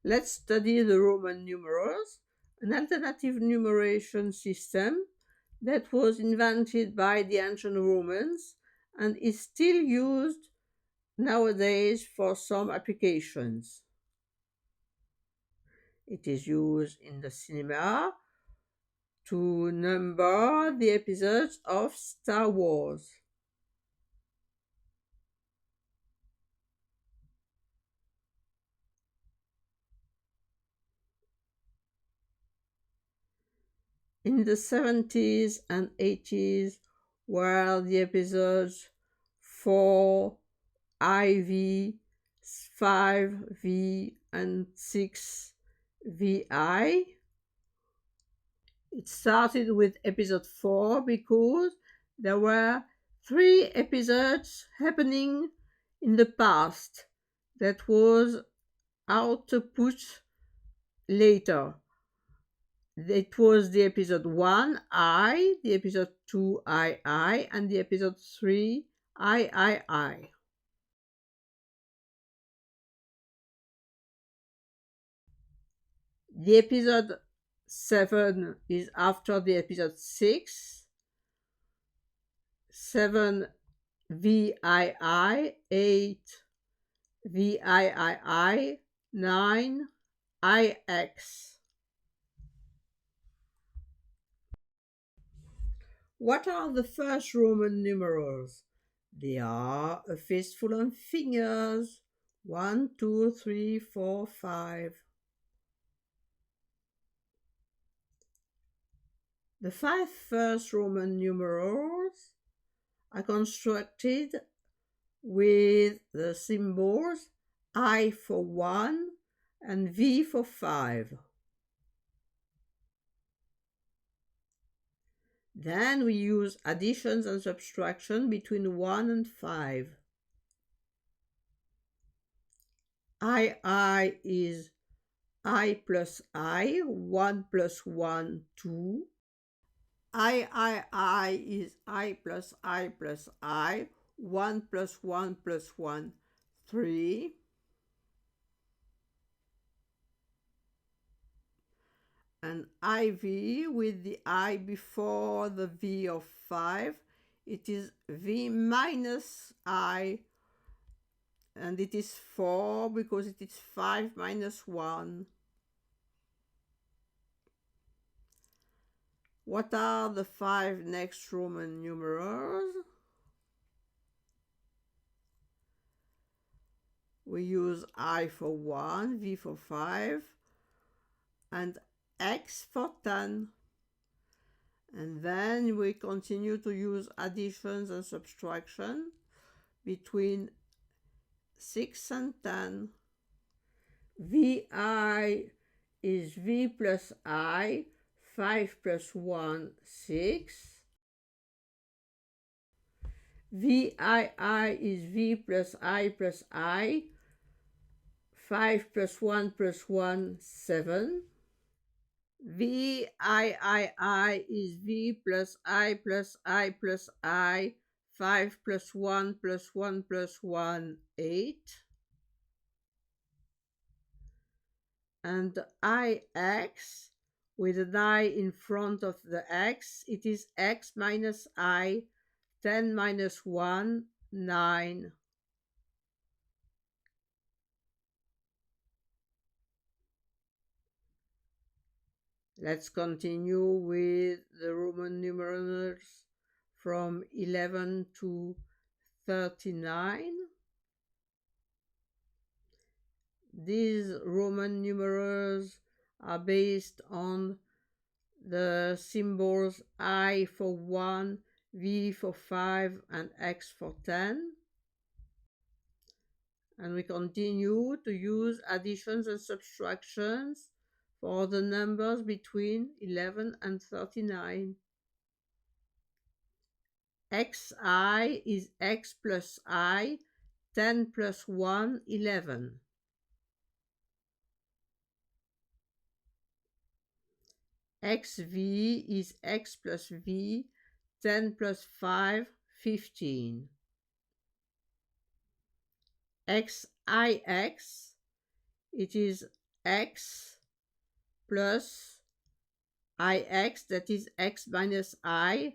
Let's study the Roman numerals, an alternative numeration system that was invented by the ancient Romans and is still used nowadays for some applications. It is used in the cinema to number the episodes of Star Wars. In the 70s and 80s were the episodes 4, IV, 5V, and 6VI. It started with episode 4 because there were 3 episodes happening in the past that was output later. It was the episode 1, I, the episode 2, I, and the episode 3, I. The episode 7 is after the episode 6, 7 VII, 8 VII, 9 IX. What are the first Roman numerals? They are a fistful of fingers. 1, 2, 3, 4, 5. The 5 first Roman numerals are constructed with the symbols I for 1 and V for 5. Then we use additions and subtraction between 1 and 5. I is I plus I, 1 plus 1, 2. I is I plus I plus I, 1 plus 1 plus 1, 3. And IV with the I before the V of 5, it is V minus I, and it is 4 because it is 5 minus 1. What are the 5 next Roman numerals? We use I for 1, V for 5, and X for 10. And then we continue to use additions and subtraction between 6 and 10. VI is V plus I, 5 plus 1, 6. VII is V plus I, 5 plus 1 plus 1, 7. VIII is V plus I plus I plus I, 5 plus 1 plus 1 plus 1, 8. And IX, with an I in front of the X, it is X minus I, 10 minus 1, 9. Let's continue with the Roman numerals from 11 to 39. These Roman numerals are based on the symbols I for 1, V for 5, and X for 10. And we continue to use additions and subtractions for the numbers between 11 and 39. Xi is X plus I, 10 plus 1, 11. XV is X plus V, 10 plus 5, 15. XIX, it is x plus ix, that is x minus I.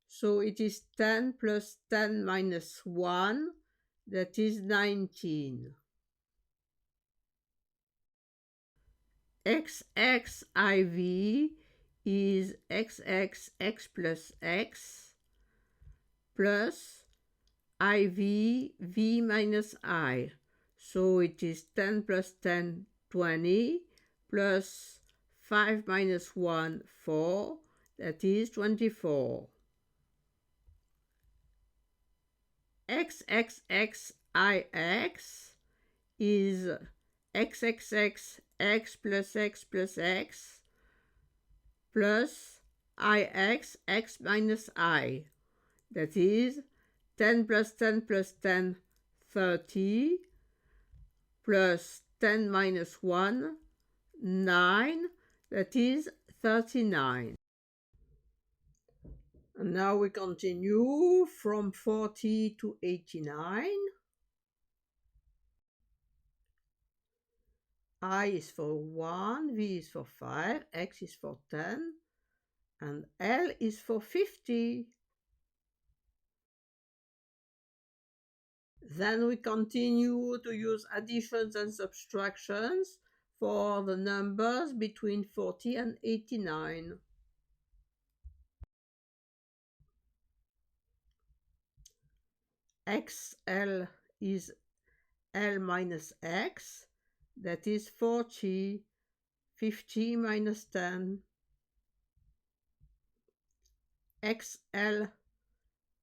So it is 10 plus 10 minus 1, that is 19. xxiv is xx x plus x plus iv v minus I. So it is 10 plus 10, 20, plus 5 minus 1, 4, that is 24. xxxix is xxx x plus x plus x plus ix x minus I. That is 10 plus 10 plus 10, 30, plus 10 minus 1, 9, that is 39. And now we continue from 40 to 89. I is for 1, V is for 5, X is for 10, and L is for 50. Then we continue to use additions and subtractions for the numbers between 40 and 89. XL is L minus X, that is 40, 50 minus 10. XL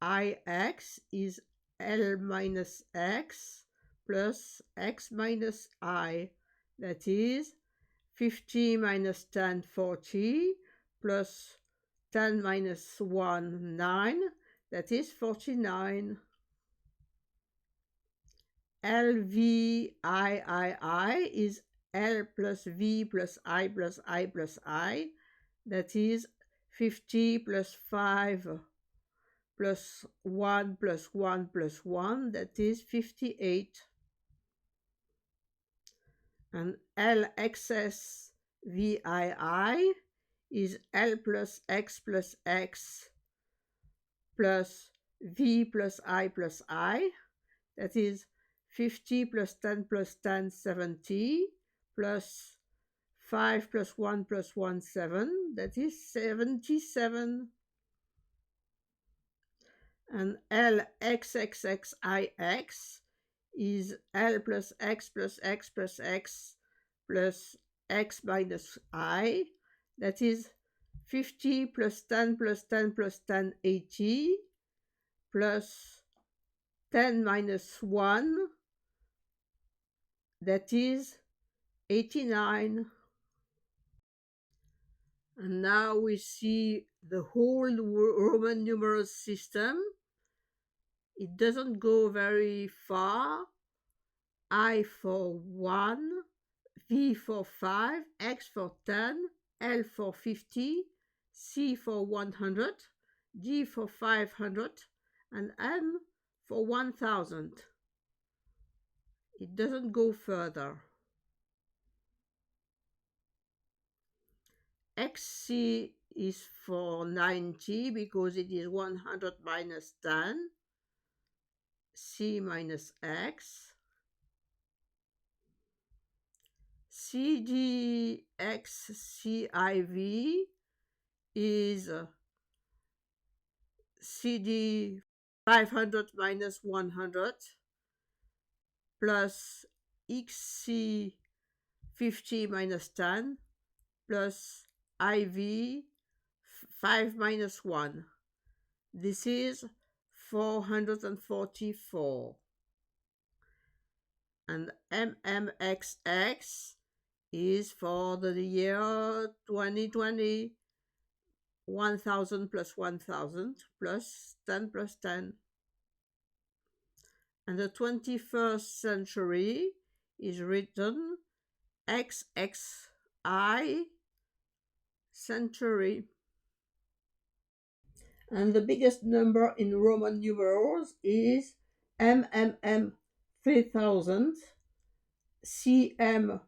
IX is L minus X plus X minus I, that is 50 minus 10, 40, plus 10 minus 1, 9, that is 49. LVIII is L plus V plus I plus I plus I, that is 50 plus 5 plus 1 plus 1 plus 1, that is 58. And LXSVII is L plus X plus X plus V plus I, that is 50 plus 10 plus 10, 70, plus 5 plus 1 plus 1, 7, that is 77. And LXXXIX is L plus X plus X plus X plus X minus I, that is 50 plus 10 plus 10 plus 10, 80, plus 10 minus 1, that is 89. And now we see the whole Roman numerals system. It doesn't go very far. I for 1, V for 5, X for 10, L for 50, C for 100, G for 500, and M for 1000. It doesn't go further. XC is for 90 because it is 100 minus 10, C minus X. CDXCIV is CD 500 minus 100 plus XC 50 minus 10 plus IV 5 minus 1. This is 444. And MMXX is for the year 2020, 1000 plus 1000 plus 10 plus 10. And the 21st century is written XXI century. And the biggest number in Roman numerals is MMM 3000, CM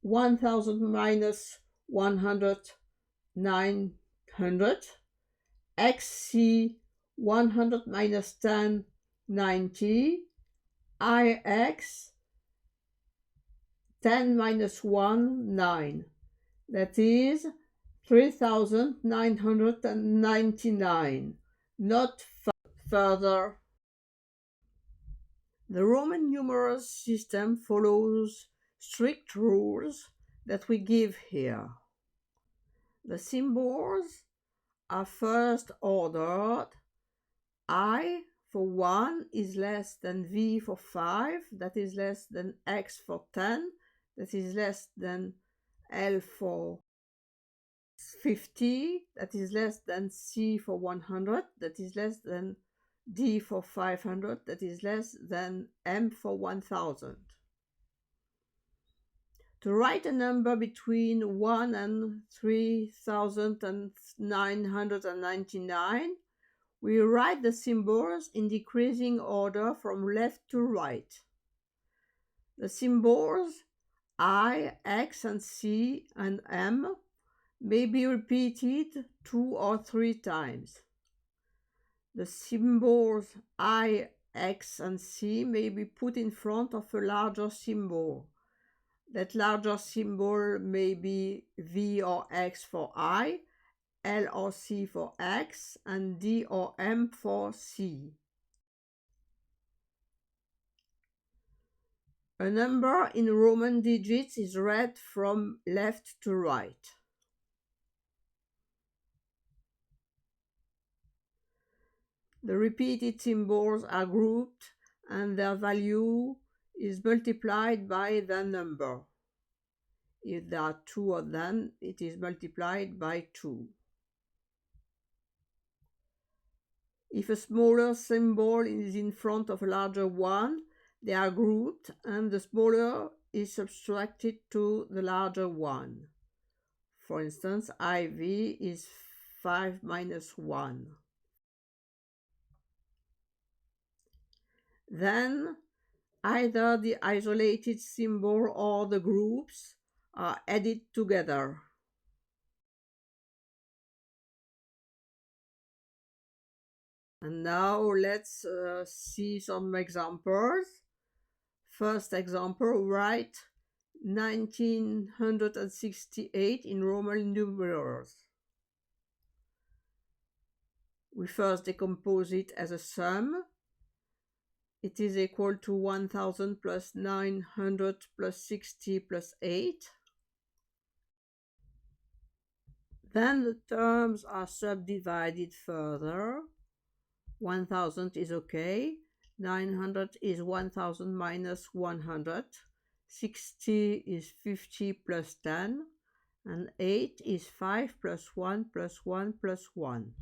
1000 minus 100, 900. XC 100 minus 10, 90. IX 10 minus 1, 9. That is 3999. Not further. The Roman numerals system follows strict rules that we give here. The symbols are first ordered. I for 1 is less than V for 5, that is less than X for 10, that is less than L for 50, that is less than C for 100, that is less than D for 500, that is less than M for 1000. To write a number between 1 and 3999, we write the symbols in decreasing order from left to right. The symbols I, X, and C, and M may be repeated 2 or 3 times. The symbols I, X, and C may be put in front of a larger symbol. That larger symbol may be V or X for I, L or C for X, and D or M for C. A number in Roman digits is read from left to right. The repeated symbols are grouped and their value is multiplied by the number. If there are 2 of them, it is multiplied by 2. If a smaller symbol is in front of a larger one, they are grouped and the smaller is subtracted to the larger one. For instance, IV is 5 minus 1. Then either the isolated symbol or the groups are added together. And now let's see some examples. First example, write 1968 in Roman numerals. We first decompose it as a sum. It is equal to 1000 plus 900 plus 60 plus 8. Then the terms are subdivided further. 1000 is okay. 900 is 1000 minus 100. 60 is 50 plus 10. And 8 is 5 plus 1 plus 1 plus 1.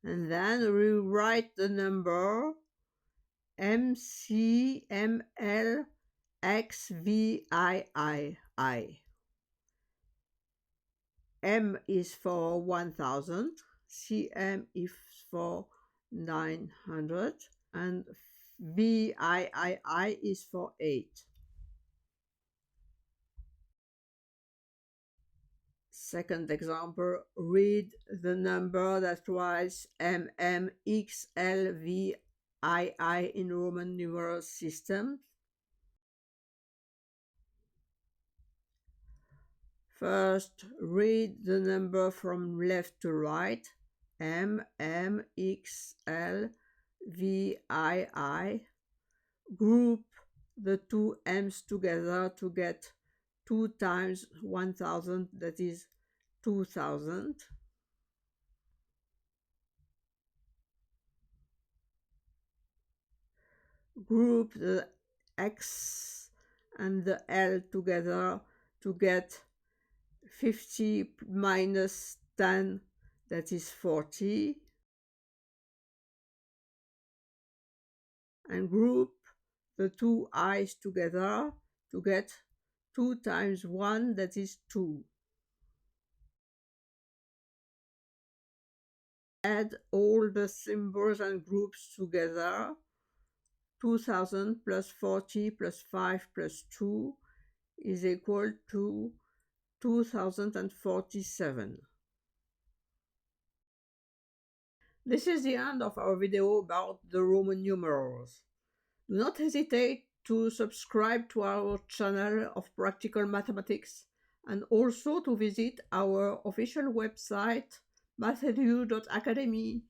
And then we write the number MCMLXVII. M is for 1000, CM is for 900, and VIII is for 8. Second example, read the number that writes MMXLVII in Roman numerals system. First, read the number from left to right, MMXLVII. Group the two M's together to get 2 times 1000, that is 2000. Group the X and the L together to get 50 minus 10, that is 40. And group the two I's together to get 2 times 1, that is 2. Add all the symbols and groups together. 2000 plus 40 plus 5 plus 2 is equal to 2047. This is the end of our video about the Roman numerals. Do not hesitate to subscribe to our channel of practical mathematics and also to visit our official website mathedu.academy.